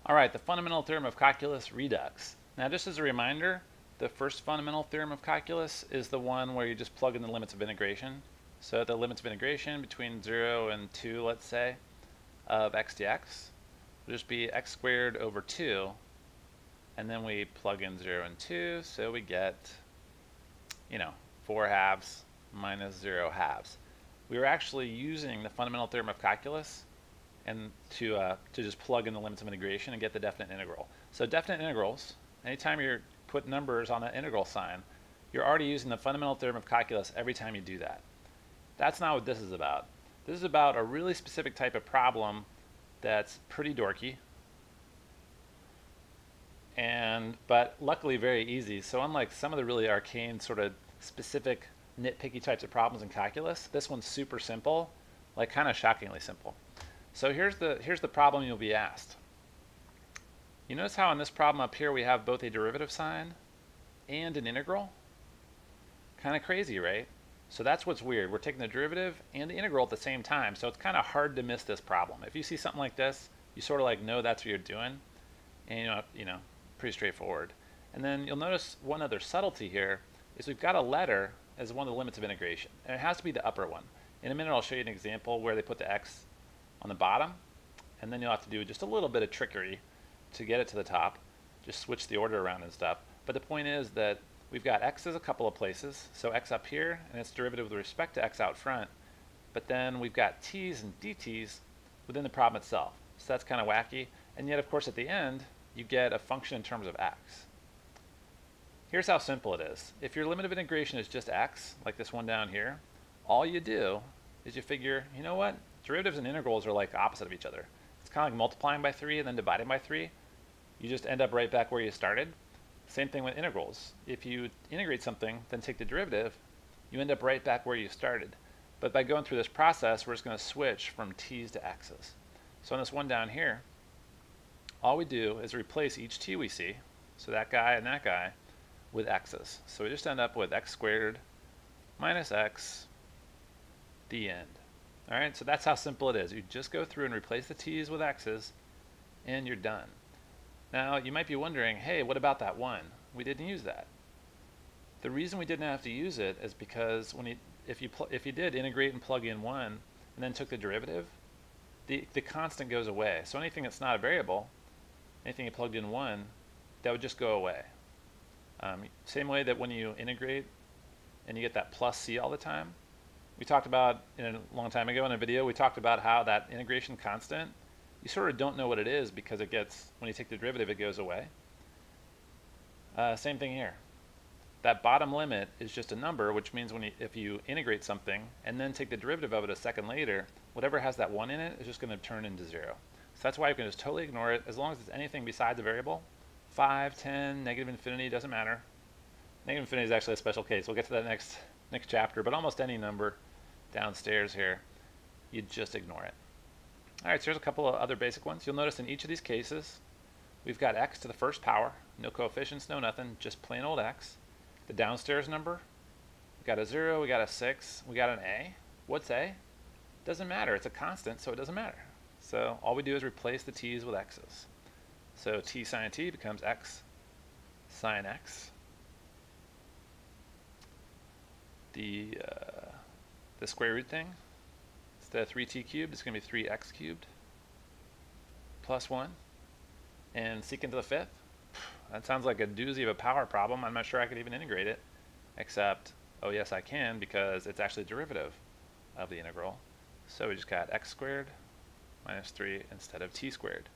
All right, the fundamental theorem of calculus redux. Now, just as a reminder, the first fundamental theorem of calculus is the one where you just plug in the limits of integration. So the limits of integration between 0 and 2, let's say, of x dx will just be x squared over 2, and then we plug in 0 and 2, so we get, 4 halves minus 0 halves. We were actually using the fundamental theorem of calculus and to just plug in the limits of integration and get the definite integral. So definite integrals, anytime you put numbers on an integral sign, you're already using the fundamental theorem of calculus every time you do that. That's not what this is about. This is about a really specific type of problem that's pretty dorky, but luckily very easy. So unlike some of the really arcane sort of specific nitpicky types of problems in calculus, this one's super simple, like kind of shockingly simple. So here's the problem you'll be asked. You notice how in this problem up here we have both a derivative sign and an integral? Kind of crazy, right? So that's what's weird. We're taking the derivative and the integral at the same time, so it's kind of hard to miss this problem. If you see something like this, you sort of like know that's what you're doing, and pretty straightforward. And then you'll notice one other subtlety here is we've got a letter as one of the limits of integration, and it has to be the upper one. In a minute I'll show you an example where they put the x on the bottom, and then you'll have to do just a little bit of trickery to get it to the top, just switch the order around and stuff. But the point is that we've got x's a couple of places, so x up here and its derivative with respect to x out front, but then we've got t's and dt's within the problem itself. So that's kind of wacky, and yet of course at the end you get a function in terms of x. Here's how simple it is. If your limit of integration is just x, like this one down here, all you do is you figure, you know what? Derivatives and integrals are like opposite of each other. It's kind of like multiplying by 3 and then dividing by 3. You just end up right back where you started. Same thing with integrals. If you integrate something, then take the derivative, you end up right back where you started. But by going through this process, we're just going to switch from t's to x's. So on this one down here, all we do is replace each t we see, so that guy and that guy, with x's. So we just end up with x squared minus x, the end. All right, so that's how simple it is. You just go through and replace the t's with x's, and you're done. Now, you might be wondering, hey, what about that 1? We didn't use that. The reason we didn't have to use it is because if you did integrate and plug in 1 and then took the derivative, the constant goes away. So anything that's not a variable, anything you plugged in 1, that would just go away. Same way that when you integrate and you get that plus c all the time, we talked about a long time ago in a video, we talked about how that integration constant, you sort of don't know what it is because it gets, when you take the derivative, it goes away. Same thing here. That bottom limit is just a number, which means if you integrate something and then take the derivative of it a second later, whatever has that 1 in it is just going to turn into 0. So that's why you can just totally ignore it as long as it's anything besides a variable. 5, 10, negative infinity, doesn't matter. Negative infinity is actually a special case. We'll get to that next chapter, but almost any number downstairs here, you just ignore it. All right, so here's a couple of other basic ones. You'll notice in each of these cases, we've got x to the first power, no coefficients, no nothing, just plain old x. The downstairs number, we got a 0, we got a 6, we got an a. What's a? Doesn't matter, it's a constant, so it doesn't matter. So all we do is replace the t's with x's. So t sine t becomes x sine x. The square root thing, instead of 3t cubed, it's going to be 3x cubed plus 1. And secant to the 5th, that sounds like a doozy of a power problem. I'm not sure I could even integrate it, except, oh yes I can, because it's actually a derivative of the integral. So we just got x squared minus 3 instead of t squared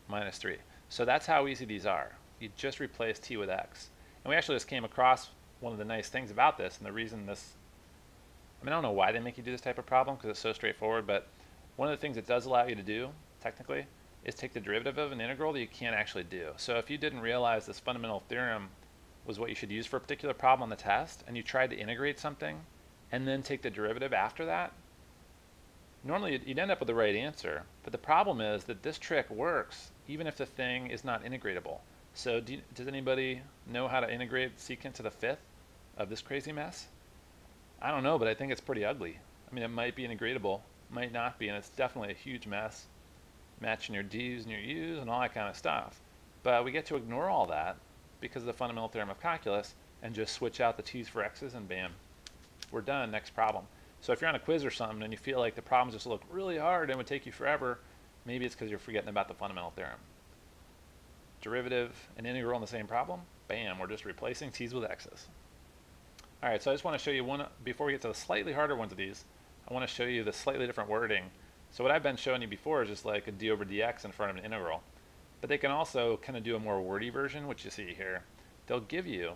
minus 3. So that's how easy these are. You just replace t with x. And we actually just came across one of the nice things about this, and the reason this, I don't know why they make you do this type of problem because it's so straightforward, but one of the things it does allow you to do, technically, is take the derivative of an integral that you can't actually do. So if you didn't realize this fundamental theorem was what you should use for a particular problem on the test, and you tried to integrate something and then take the derivative after that, normally you'd end up with the right answer, but the problem is that this trick works even if the thing is not integratable. So does anybody know how to integrate secant to the 5th of this crazy mess? I don't know, but I think it's pretty ugly. I mean, it might be integratable, might not be, and it's definitely a huge mess. matching your D's and your U's and all that kind of stuff. But we get to ignore all that because of the fundamental theorem of calculus and just switch out the T's for X's and bam, we're done, next problem. So if you're on a quiz or something and you feel like the problems just look really hard and would take you forever, maybe it's because you're forgetting about the fundamental theorem. Derivative and integral in the same problem, bam, we're just replacing T's with X's. All right, so I just want to show you one, before we get to the slightly harder ones of these, I want to show you the slightly different wording. So what I've been showing you before is just like a d over dx in front of an integral. But they can also kind of do a more wordy version, which you see here. They'll give you,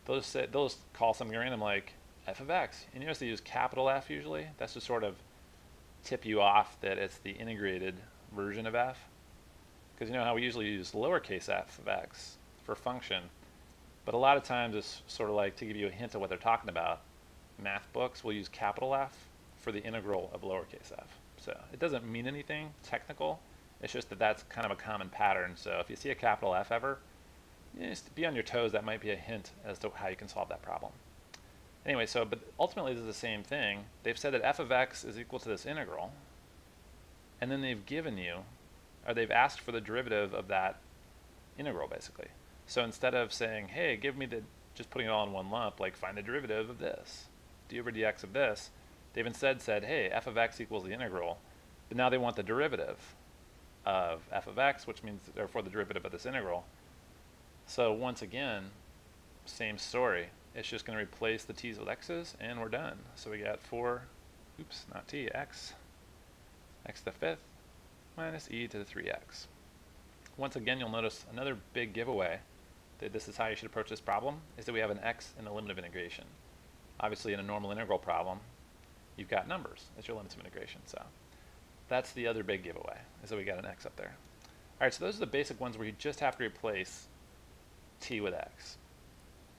they'll just call something random like f of x. And you notice they use capital F usually. That's to sort of tip you off that it's the integrated version of f. Because you know how we usually use lowercase f of x for function. But a lot of times it's sort of like to give you a hint of what they're talking about. Math books will use capital F for the integral of lowercase f. So it doesn't mean anything technical. It's just that that's kind of a common pattern. So if you see a capital F ever, just be on your toes. That might be a hint as to how you can solve that problem. Anyway, so but ultimately this is the same thing. They've said that f of x is equal to this integral, and then they've given you, or they've asked for the derivative of that integral basically. So instead of saying, hey, give me the, just putting it all in one lump, like find the derivative of this, d over dx of this, they've instead said, hey, f of x equals the integral, but now they want the derivative of f of x, which means therefore the derivative of this integral. So once again, same story. It's just going to replace the t's with x's, and we're done. So we got 4, oops, not t, x to the 5th minus e to the 3x. Once again, you'll notice another big giveaway that this is how you should approach this problem, is that we have an x in the limit of integration. Obviously, in a normal integral problem, you've got numbers as your limits of integration. So that's the other big giveaway, is that we got an x up there. All right, so those are the basic ones where you just have to replace t with x.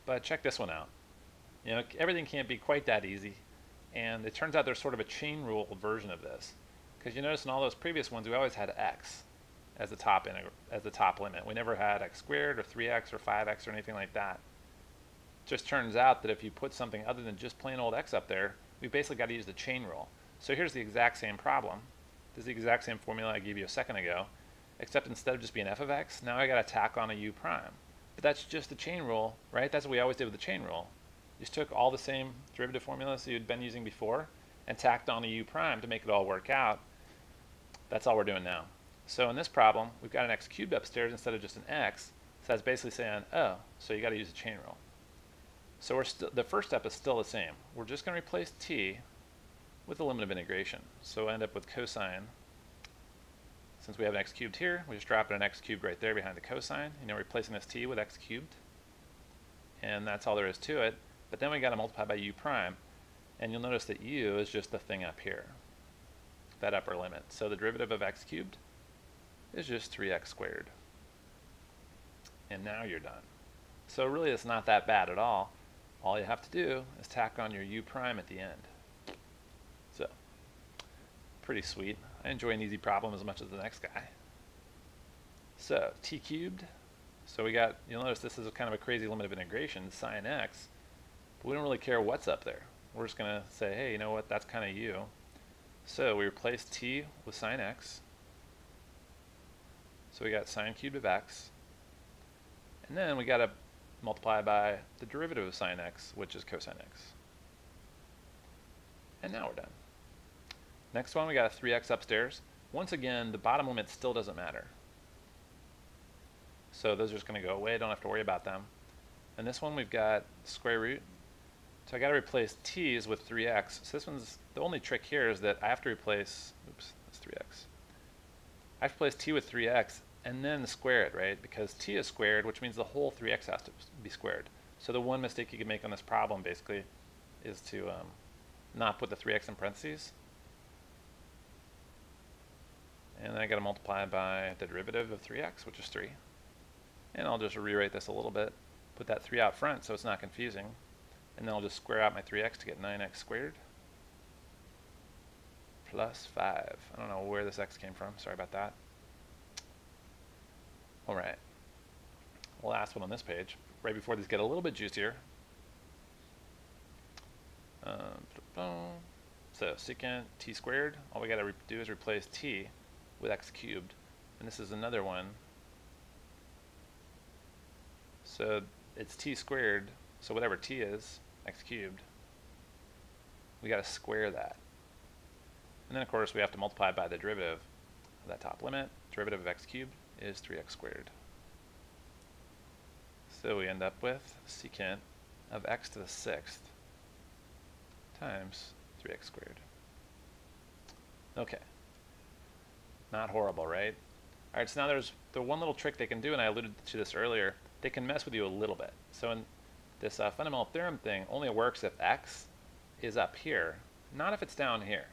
But check this one out. You know, everything can't be quite that easy, and it turns out there's sort of a chain rule version of this. Because you notice in all those previous ones, we always had x as the top limit. We never had x squared or 3x or 5x or anything like that. It just turns out that if you put something other than just plain old x up there, we basically got to use the chain rule. So here's the exact same problem. This is the exact same formula I gave you a second ago, except instead of just being f of x, now I got to tack on a u prime. But that's just the chain rule, right? That's what we always did with the chain rule. You just took all the same derivative formulas you'd been using before and tacked on a u prime to make it all work out. That's all we're doing now. So in this problem, we've got an x cubed upstairs instead of just an x. So that's basically saying, oh, so you got to use the chain rule. So we're the first step is still the same. We're just going to replace t with the limit of integration. So we'll end up with cosine. Since we have an x cubed here, we just drop in an x cubed right there behind the cosine. You know, replacing this t with x cubed. And that's all there is to it. But then we got to multiply by u prime. And you'll notice that u is just the thing up here, that upper limit. So the derivative of x cubed is just 3x squared. And now you're done. So really it's not that bad at all. All you have to do is tack on your u prime at the end. So, pretty sweet. I enjoy an easy problem as much as the next guy. So, t cubed. So we got, you'll notice this is kind of a crazy limit of integration, sine x. But we don't really care what's up there. We're just going to say, hey, you know what, that's kind of u. So we replace t with sine x. So we got sine cubed of x. And then we got to multiply by the derivative of sine x, which is cosine x. And now we're done. Next one, we got a 3x upstairs. Once again, the bottom limit still doesn't matter. So those are just going to go away. Don't have to worry about them. And this one, we've got square root. So I got to replace t's with 3x. So this one's, the only trick here is that I have to replace, oops, that's 3x. I have to replace t with 3x and then square it, right? Because t is squared, which means the whole 3x has to be squared. So the one mistake you can make on this problem, basically, is to not put the 3x in parentheses. And then I got to multiply by the derivative of 3x, which is 3. And I'll just rewrite this a little bit, put that 3 out front so it's not confusing. And then I'll just square out my 3x to get 9x squared plus 5. I don't know where this x came from. Sorry about that. All right. Last one on this page, right before these get a little bit juicier. So secant t squared, all we got to do is replace t with x cubed. And this is another one. So it's t squared, so whatever t is, x cubed, we got to square that. And then of course we have to multiply by the derivative of that top limit. Derivative of x cubed is 3x squared. So we end up with secant of x to the 6th times 3x squared. Okay. Not horrible, right? Alright, so now there's the one little trick they can do, and I alluded to this earlier. They can mess with you a little bit. So in this fundamental theorem thing only works if x is up here, not if it's down here.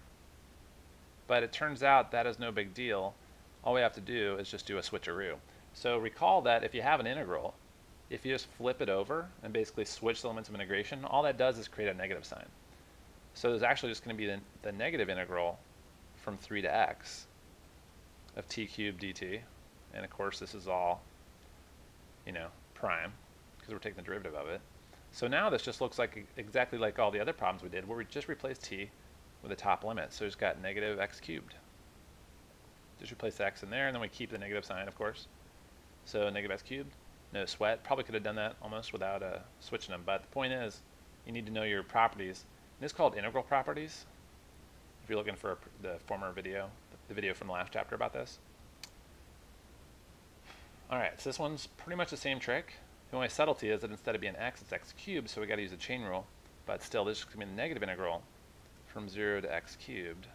But it turns out that is no big deal. All we have to do is just do a switcheroo. So recall that if you have an integral, if you just flip it over and basically switch the limits of integration, all that does is create a negative sign. So there's actually just going to be the negative integral from 3 to x of t cubed dt. And of course this is all, you know, prime, because we're taking the derivative of it. So now this just looks like exactly like all the other problems we did, where we just replaced t with a top limit. So it's got negative x cubed. Just replace the x in there, and then we keep the negative sign, of course. So negative x cubed, no sweat. Probably could have done that almost without switching them. But the point is, you need to know your properties. And this is called integral properties. If you're looking for the former video, the video from the last chapter about this. Alright, so this one's pretty much the same trick. The only subtlety is that instead of being x, it's x cubed, so we got to use the chain rule. But still, this is going to be the negative integral from 0 to x cubed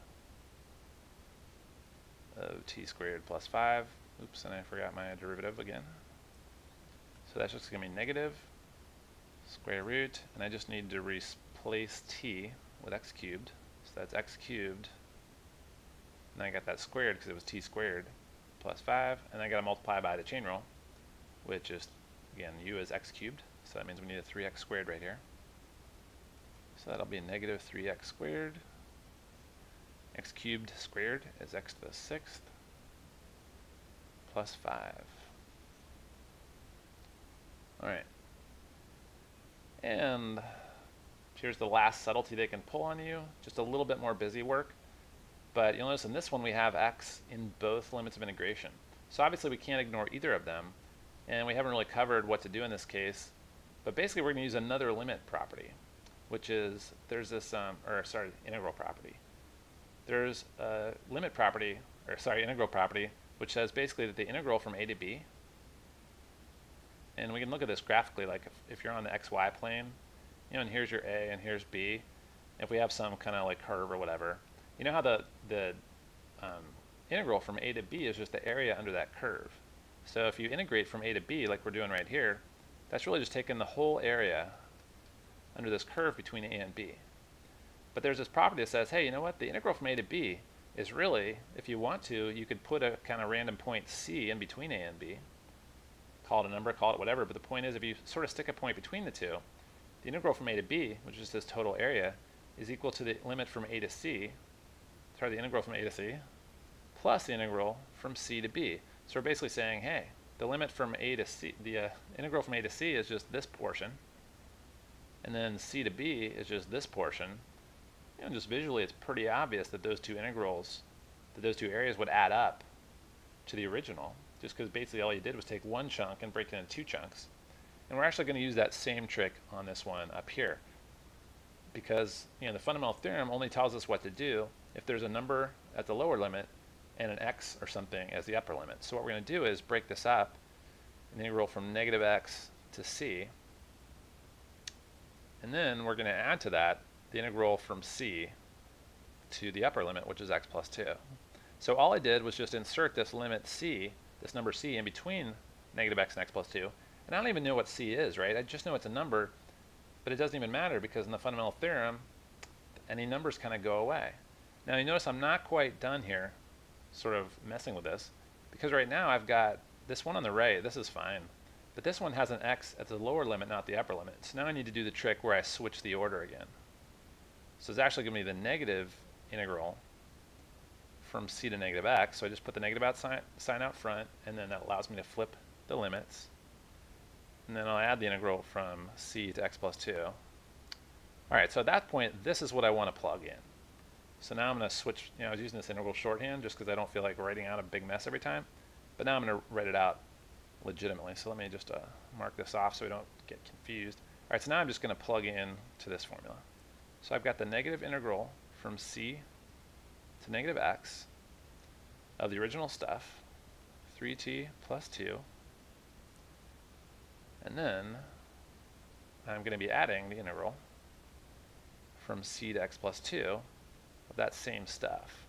of t squared plus 5. Oops, and I forgot my derivative again. So that's just going to be negative square root, and I just need to replace t with x cubed. So that's x cubed, and I got that squared because it was t squared plus 5, and I got to multiply by the chain rule, which is, again, u is x cubed, so that means we need a 3x squared right here. So that'll be a negative 3x squared. X cubed squared is x to the 6th plus 5. Alright. And here's the last subtlety they can pull on you. Just a little bit more busy work. But you'll notice in this one we have x in both limits of integration. So obviously we can't ignore either of them. And we haven't really covered what to do in this case. But basically we're going to use another limit property, which is, there's this, integral property. There's a limit property, integral property, which says basically that the integral from a to b, and we can look at this graphically, like if you're on the xy plane, you know, and here's your a and here's b. If we have some kind of like curve or whatever, you know how the integral from a to b is just the area under that curve. So if you integrate from a to b, like we're doing right here, that's really just taking the whole area under this curve between a and b. But there's this property that says, hey, you know what? The integral from a to b is really, if you want to, you could put a kind of random point c in between a and b. Call it a number, call it whatever, but the point is if you sort of stick a point between the two, the integral from a to b, which is this total area, is equal to the limit from a to c, the integral from a to c, plus the integral from c to b. So we're basically saying, hey, the limit from a to c, the integral from a to c is just this portion, and then c to b is just this portion. You know, just visually it's pretty obvious that those two integrals, that those two areas would add up to the original, just because basically all you did was take one chunk and break it into two chunks. And we're actually going to use that same trick on this one up here, because, you know, the fundamental theorem only tells us what to do if there's a number at the lower limit and an x or something as the upper limit. So what we're going to do is break this up, an integral from negative x to c, and then we're going to add to that the integral from c to the upper limit, which is x plus 2. So all I did was just insert this limit c, this number c, in between negative x and x plus 2. And I don't even know what c is, right? I just know it's a number, but it doesn't even matter because in the fundamental theorem, any numbers kind of go away. Now you notice I'm not quite done here, sort of messing with this, because right now I've got this one on the right, this is fine. But this one has an x at the lower limit, not the upper limit. So now I need to do the trick where I switch the order again. So it's actually going to be the negative integral from c to negative x. So I just put the negative sign out front, and then that allows me to flip the limits. And then I'll add the integral from c to x plus 2. Alright, so at that point, this is what I want to plug in. So now I'm going to switch, I was using this integral shorthand just because I don't feel like writing out a big mess every time. But now I'm going to write it out legitimately. So let me just mark this off so we don't get confused. All right, so now I'm just going to plug in to this formula. So I've got the negative integral from c to negative x of the original stuff, 3t plus 2. And then I'm going to be adding the integral from c to x plus 2 of that same stuff.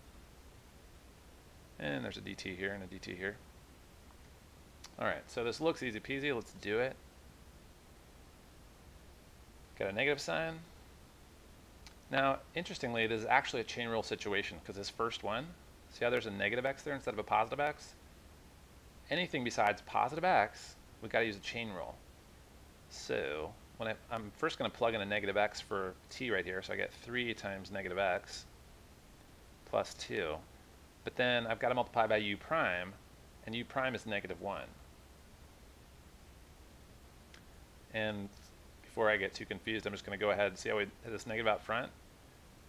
And there's a dt here and a dt here. All right, so this looks easy peasy. Let's do it. Got a negative sign. Now, interestingly, this is actually a chain rule situation because this first one, see how there's a negative x there instead of a positive x? Anything besides positive x, we've got to use a chain rule. So when I'm first going to plug in a negative x for t right here, so I get 3 times negative x plus 2. But then I've got to multiply by u prime, and u prime is negative 1. And before I get too confused, I'm just going to go ahead and see how we hit this negative out front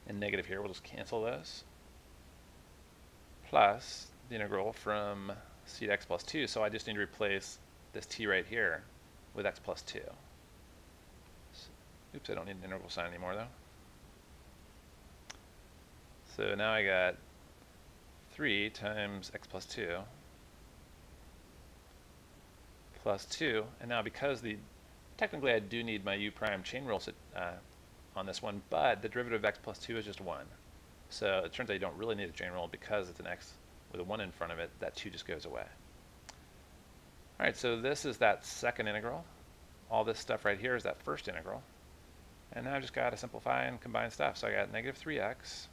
and negative here. We'll just cancel those. Plus the integral from c to x plus 2. So I just need to replace this t right here with x plus 2. Oops, I don't need an integral sign anymore though. So now I got 3 times x plus 2 plus 2. And now because technically I do need my u prime chain rule on this one, but the derivative of x plus 2 is just 1. So it turns out you don't really need a chain rule because it's an x with a 1 in front of it. That 2 just goes away. All right, so this is that second integral. All this stuff right here is that first integral. And now I've just got to simplify and combine stuff. So I got negative 3x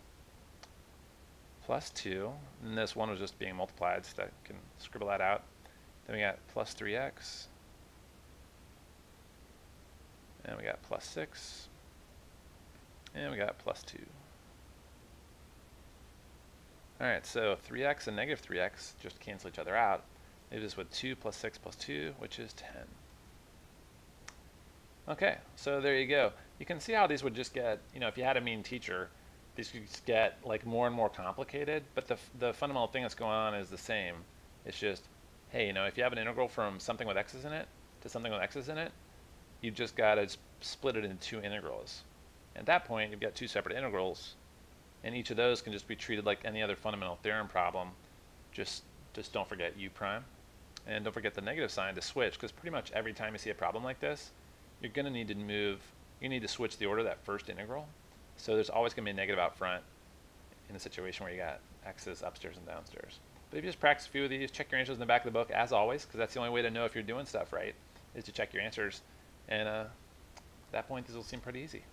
plus 2. And this 1 was just being multiplied, so I can scribble that out. Then we got plus 3x. And we got plus 6. And we got plus 2. Alright, so 3x and negative 3x just cancel each other out. Leaves us with 2 plus 6 plus 2, which is 10. Okay, so there you go. You can see how these would just get, if you had a mean teacher, these could just get like more and more complicated, but the fundamental thing that's going on is the same. It's just, hey, if you have an integral from something with x's in it to something with x's in it, you've just got to split it into 2 integrals. At that point, you've got 2 separate integrals, and each of those can just be treated like any other fundamental theorem problem. Just don't forget u prime. And don't forget the negative sign to switch, because pretty much every time you see a problem like this, you're going to need to switch the order of that first integral. So there's always going to be a negative out front in a situation where you got x's upstairs and downstairs. But if you just practice a few of these, check your answers in the back of the book, as always, because that's the only way to know if you're doing stuff right, is to check your answers. And at that point, these will seem pretty easy.